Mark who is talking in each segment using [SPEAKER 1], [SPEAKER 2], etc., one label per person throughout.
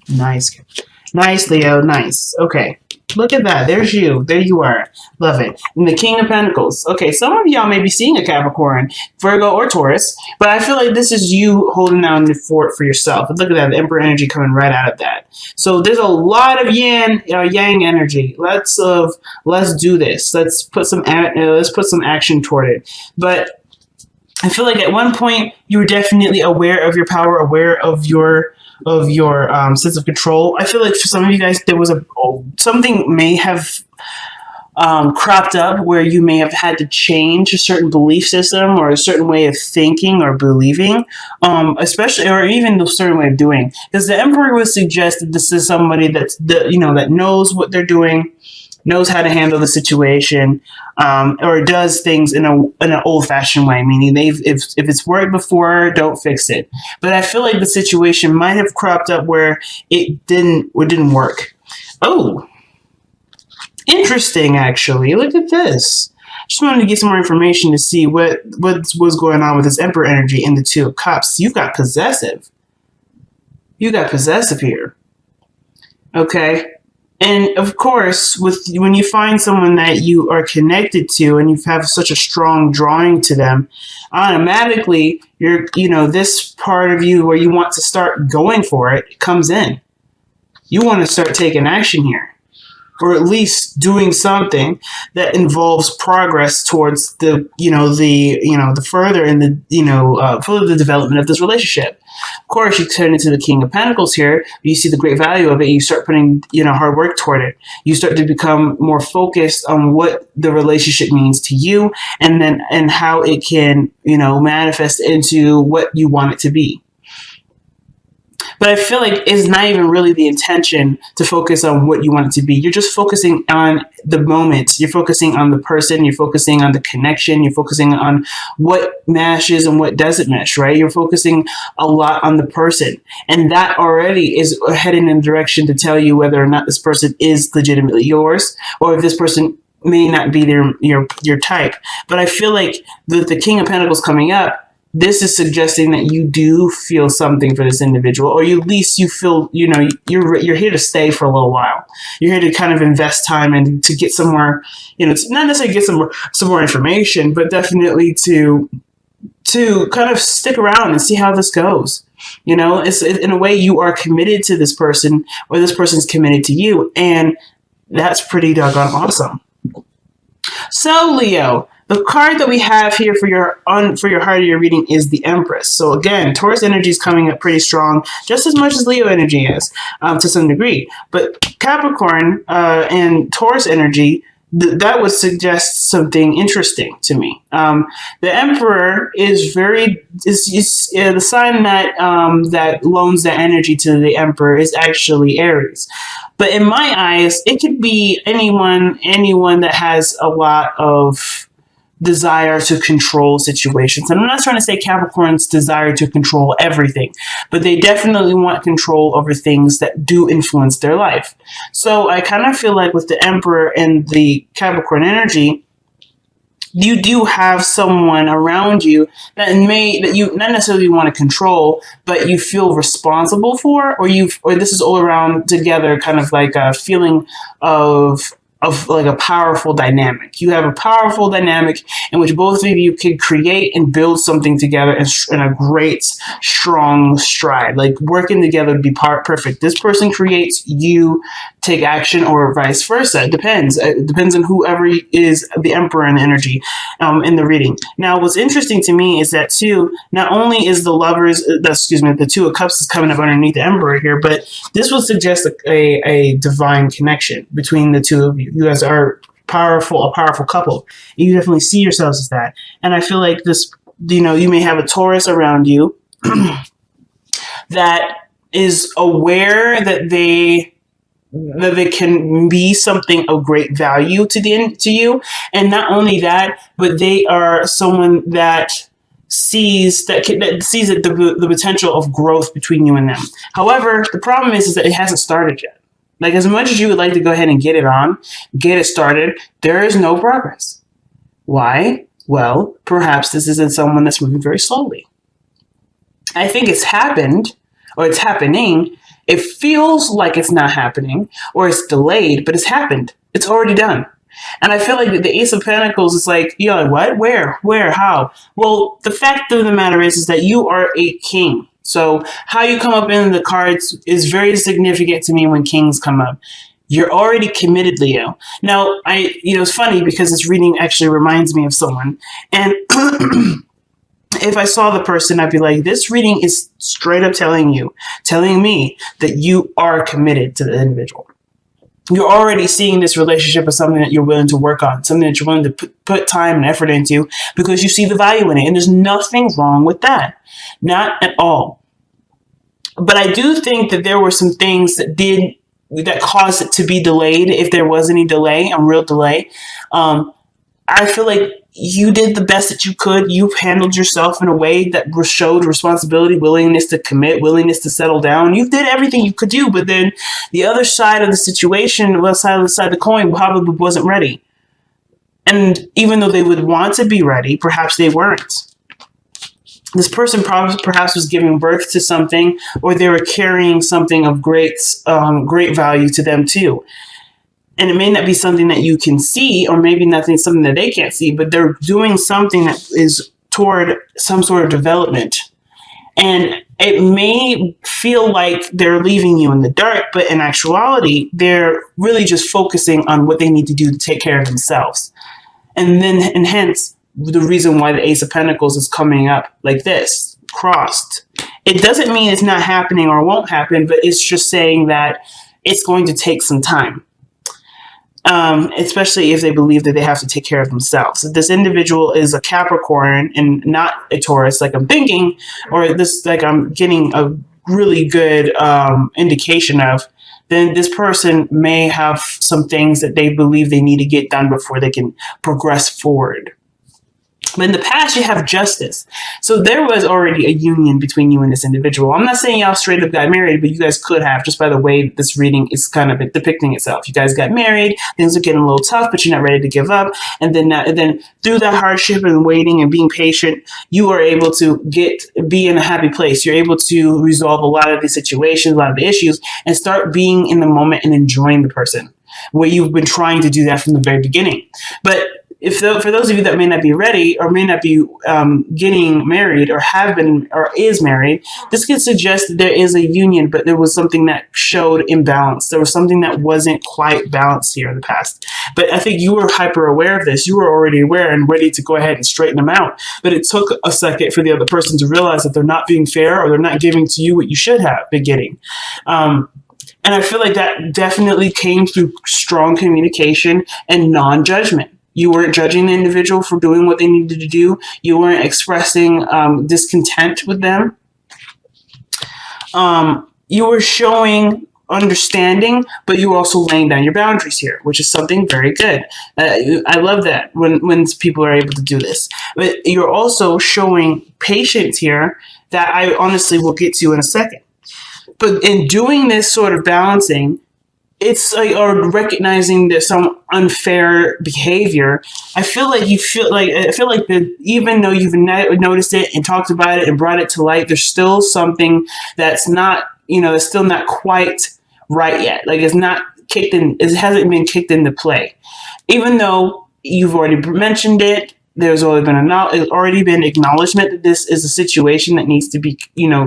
[SPEAKER 1] Nice. Nice, Leo. Nice. Okay. Look at that. There's you. There you are. Love it. And the King of Pentacles. Okay, some of y'all may be seeing a Capricorn, Virgo, or Taurus, but I feel like this is you holding down the fort for yourself. And look at that, the Emperor energy coming right out of that. So there's a lot of yang energy. Let's do this. Let's put some action toward it. But I feel like at one point you were definitely aware of your power, aware of your sense of control. I feel like for some of you guys, there was something may have cropped up where you may have had to change a certain belief system or a certain way of thinking or believing, especially or even a certain way of doing. Because the Emperor would suggest that this is somebody that knows what they're doing, knows how to handle the situation, or does things in an old-fashioned way, meaning if it's worked before, don't fix it. But I feel like the situation might have cropped up where it didn't work. Oh, interesting, actually. Look at this. Just wanted to get some more information to see what was going on with this Emperor energy in the Two of Cups. You've got possessive. You got possessive here. Okay. And of course, when you find someone that you are connected to and you have such a strong drawing to them, automatically this part of you where you want to start going for it comes in. You want to start taking action here, or at least doing something that involves progress towards the further in the further development of this relationship. Of course, you turn into the King of Pentacles here. You see the great value of it. You start putting hard work toward it. You start to become more focused on what the relationship means to you, and how it can manifest into what you want it to be. But I feel like it's not even really the intention to focus on what you want it to be. You're just focusing on the moment. You're focusing on the person. You're focusing on the connection. You're focusing on what meshes and what doesn't mesh, right? You're focusing a lot on the person. And that already is heading in a direction to tell you whether or not this person is legitimately yours, or if this person may not be your type. But I feel like the King of Pentacles coming up, this is suggesting that you do feel something for this individual, or at least you feel, you're here to stay for a little while. You're here to kind of invest time and to get somewhere, not necessarily get some more information, but definitely to kind of stick around and see how this goes. It's in a way you are committed to this person, or this person's committed to you, and that's pretty doggone awesome. So, Leo, the card that we have here for your heart of your reading is the Empress. So again, Taurus energy is coming up pretty strong, just as much as Leo energy is, to some degree. But Capricorn and Taurus energy, that would suggest something interesting to me. The Emperor is the sign that loans that energy to the Emperor is actually Aries. But in my eyes, it could be anyone that has a lot of desire to control situations. And I'm not trying to say Capricorn's desire to control everything, but they definitely want control over things that do influence their life. So I kind of feel like with the Emperor and the Capricorn energy, you do have someone around you that you not necessarily want to control, but you feel responsible for, or this is all around together, kind of like a feeling of like a powerful dynamic. You have a powerful dynamic in which both of you can create and build something together in a great, strong stride. Like working together would be perfect. This person creates, you take action, or vice versa. It depends. It depends on whoever is the Emperor in the energy in the reading. Now, what's interesting to me is that too, not only is the Two of Cups is coming up underneath the Emperor here, but this will suggest a divine connection between the two of you. You guys are a powerful couple. You definitely see yourselves as that. And I feel like this, you may have a Taurus around you that is aware that they can be something of great value to you. And not only that, but they are someone that sees the potential of growth between you and them. However, the problem is that it hasn't started yet. Like, as much as you would like to go ahead and get it started, there is no progress. Why? Well, perhaps this isn't someone that's moving very slowly. I think it's happened or it's happening, it feels like it's not happening or it's delayed, but it's happened. It's already done. And I feel like the Ace of Pentacles is like, you're like, what? Where? How? Well, the fact of the matter is that you are a king. So how you come up in the cards is very significant to me when kings come up. You're already committed, Leo. Now, it's funny because this reading actually reminds me of someone. And if I saw the person, I'd be like, this reading is straight up telling me that you are committed to the individual. You're already seeing this relationship as something that you're willing to work on, something that you're willing to put time and effort into because you see the value in it. And there's nothing wrong with that. Not at all. But I do think that there were some things that caused it to be delayed, if there was any delay, a real delay. I feel like you did the best that you could. You handled yourself in a way that showed responsibility, willingness to commit, willingness to settle down. You did everything you could do, but then the other side of the situation, the other side of the coin, probably wasn't ready. And even though they would want to be ready, perhaps they weren't. This person perhaps was giving birth to something, or they were carrying something of great value to them too. And it may not be something that you can see, or maybe something that they can't see, but they're doing something that is toward some sort of development. And it may feel like they're leaving you in the dark, but in actuality, they're really just focusing on what they need to do to take care of themselves. And hence, the reason why the Ace of Pentacles is coming up like this, crossed. It doesn't mean it's not happening or won't happen, but it's just saying that it's going to take some time. Especially if they believe that they have to take care of themselves. If this individual is a Capricorn and not a Taurus, like I'm thinking, or this, like I'm getting a really good indication of, then this person may have some things that they believe they need to get done before they can progress forward. But in the past, you have justice. So there was already a union between you and this individual. I'm not saying y'all straight up got married, but you guys could have, just by the way this reading is kind of depicting itself. You guys got married, things are getting a little tough, but you're not ready to give up. And then through that hardship and waiting and being patient, you are able to be in a happy place. You're able to resolve a lot of the situations, a lot of the issues, and start being in the moment and enjoying the person, where you've been trying to do that from the very beginning. But for those of you that may not be ready or may not be getting married or have been or is married, this could suggest that there is a union, but there was something that showed imbalance. There was something that wasn't quite balanced here in the past. But I think you were hyper aware of this. You were already aware and ready to go ahead and straighten them out. But it took a second for the other person to realize that they're not being fair or they're not giving to you what you should have been getting. And I feel like that definitely came through strong communication and non-judgment. You weren't judging the individual for doing what they needed to do. You weren't expressing discontent with them. You were showing understanding, but you were also laying down your boundaries here, which is something very good. I love that when people are able to do this. But you're also showing patience here that I honestly will get to in a second. But in doing this sort of balancing, it's like, or recognizing there's some unfair behavior. I feel like that even though you've noticed it and talked about it and brought it to light, there's still something that's not, it's still not quite right yet. Like it's not kicked in, it hasn't been kicked into play. Even though you've already mentioned it, there's already been acknowledgement that this is a situation that needs to be,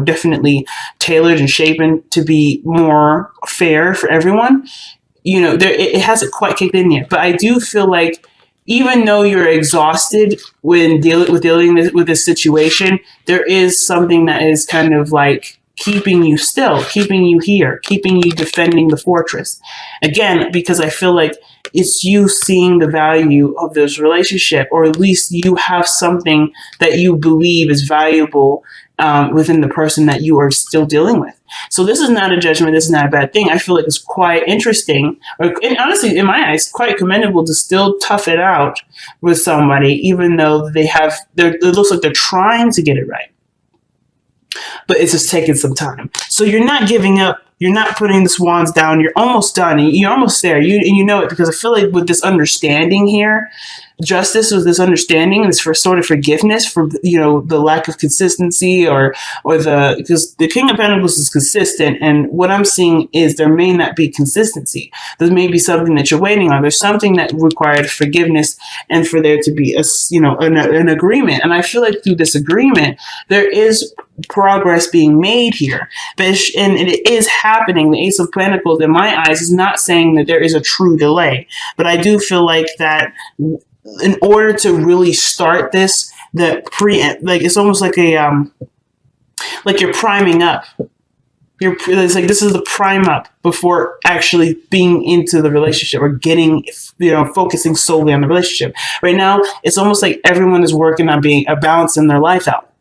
[SPEAKER 1] definitely tailored and shapen to be more fair for everyone. It hasn't quite kicked in yet, but I do feel like even though you're exhausted when dealing with this situation, there is something that is kind of like keeping you still, keeping you here, keeping you defending the fortress. Again, because I feel like it's you seeing the value of this relationship, or at least you have something that you believe is valuable within the person that you are still dealing with. So this is not a judgment. This is not a bad thing. I feel like it's quite interesting, and honestly, in my eyes, quite commendable to still tough it out with somebody, even though it looks like they're trying to get it right. But it's just taking some time. So you're not giving up. You're not putting the swans down. You're almost done. You're almost there. You know it, because I feel like with this understanding here, justice, with this understanding, this for sort of forgiveness for, you know, the lack of consistency, or the, because the King of Pentacles is consistent, and what I'm seeing is there may not be consistency. There may be something that you're waiting on. There's something that required forgiveness, and for there to be a, you know, an agreement. And I feel like through this agreement, there is progress being made here, but and it is happening. The Ace of Pentacles, in my eyes, is not saying that there is a true delay, but I do feel like that in order to really start this, that like it's almost like a like you're priming up. It's like this is the prime up before actually being into the relationship or getting, you know, focusing solely on the relationship. Right now, it's almost like everyone is working on balancing their life out.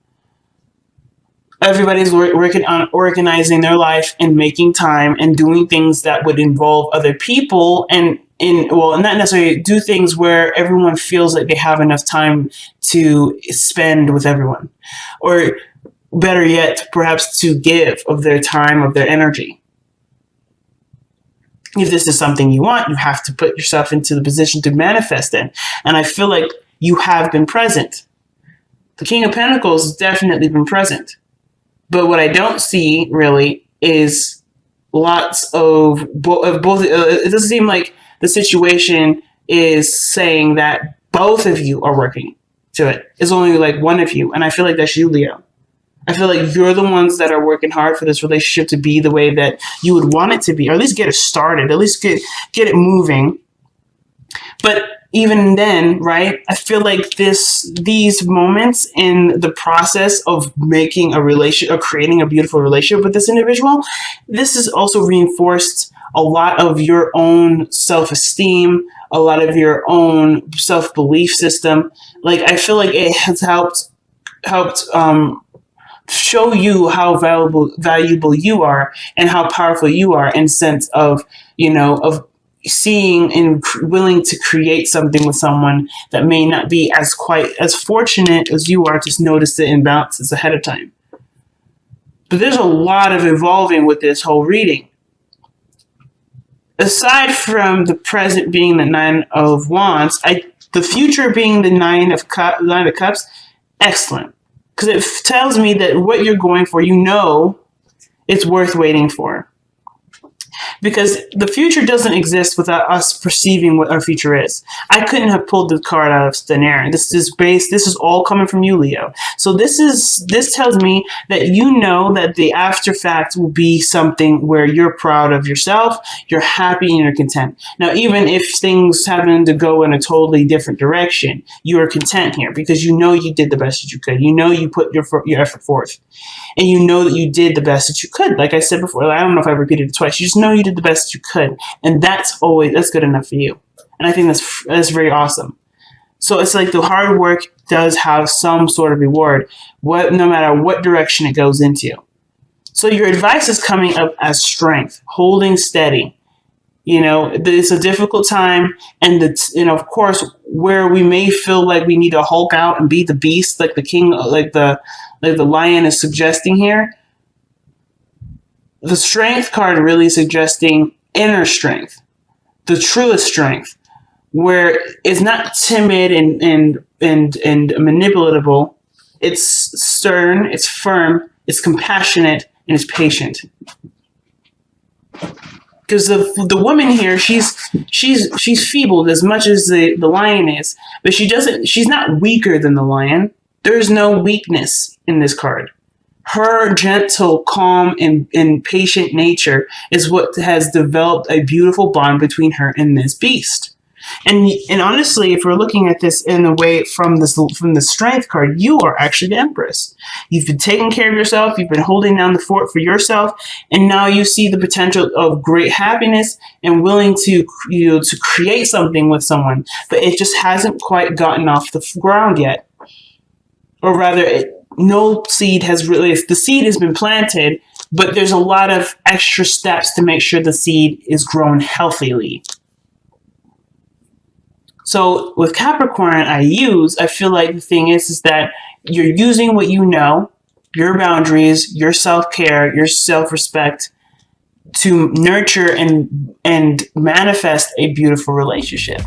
[SPEAKER 1] Everybody's working on organizing their life and making time and doing things that would involve other people, and well, not necessarily do things where everyone feels like they have enough time to spend with everyone, or better yet, perhaps to give of their time, of their energy. If this is something you want, you have to put yourself into the position to manifest it. And I feel like you have been present. The King of Pentacles has definitely been present. But what I don't see really is lots of both. It doesn't seem like the situation is saying that both of you are working to it. It's only like one of you. And I feel like that's you, Leo. I feel like you're the ones that are working hard for this relationship to be the way that you would want it to be, or at least get it started, at least get it moving. But even then, right, I feel like these moments in the process of making a relation or creating a beautiful relationship with this individual, this has also reinforced a lot of your own self-esteem, a lot of your own self-belief system. Like, I feel like it has helped show you how valuable you are and how powerful you are, in sense of, you know, of seeing and willing to create something with someone that may not be quite as fortunate as you are to notice the imbalances ahead of time. But there's a lot of evolving with this whole reading. Aside from the present being the Nine of Wands, the future being the Nine of Cups, excellent. Because it tells me that what you're going for, you know, it's worth waiting for. Because the future doesn't exist without us perceiving what our future is. I couldn't have pulled the card out of thin air. This is all coming from you, Leo. So this tells me that you know that the after fact will be something where you're proud of yourself, you're happy, and you're content. Now, even if things happen to go in a totally different direction, you are content here because you know you did the best that you could. You know you put your effort forth. And you know that you did the best that you could. Like I said before, I don't know if I repeated it twice. You just know you did the best that you could. And that's good enough for you. And I think that's very awesome. So it's like the hard work does have some sort of reward, no matter what direction it goes into. So your advice is coming up as strength, holding steady. You know, it's a difficult time. And of course, where we may feel like we need to Hulk out and be the beast, like the king, like the lion is suggesting here, the strength card really suggesting inner strength, the truest strength, where it's not timid and manipulatable. It's stern, it's firm, it's compassionate, and it's patient. Because the woman here, she's feeble as much as the lion is, but she's not weaker than the lion. There's no weakness in this card. Her gentle, calm, and patient nature is what has developed a beautiful bond between her and this beast. And honestly, if we're looking at this in a way from the strength card, you are actually the Empress. You've been taking care of yourself. You've been holding down the fort for yourself, and now you see the potential of great happiness and willing to create something with someone, but it just hasn't quite gotten off the ground yet, or rather, the seed has been planted, but there's a lot of extra steps to make sure the seed is grown healthily. So with Capricorn, I feel like the thing is that you're using what you know, your boundaries, your self-care, your self-respect to nurture and manifest a beautiful relationship.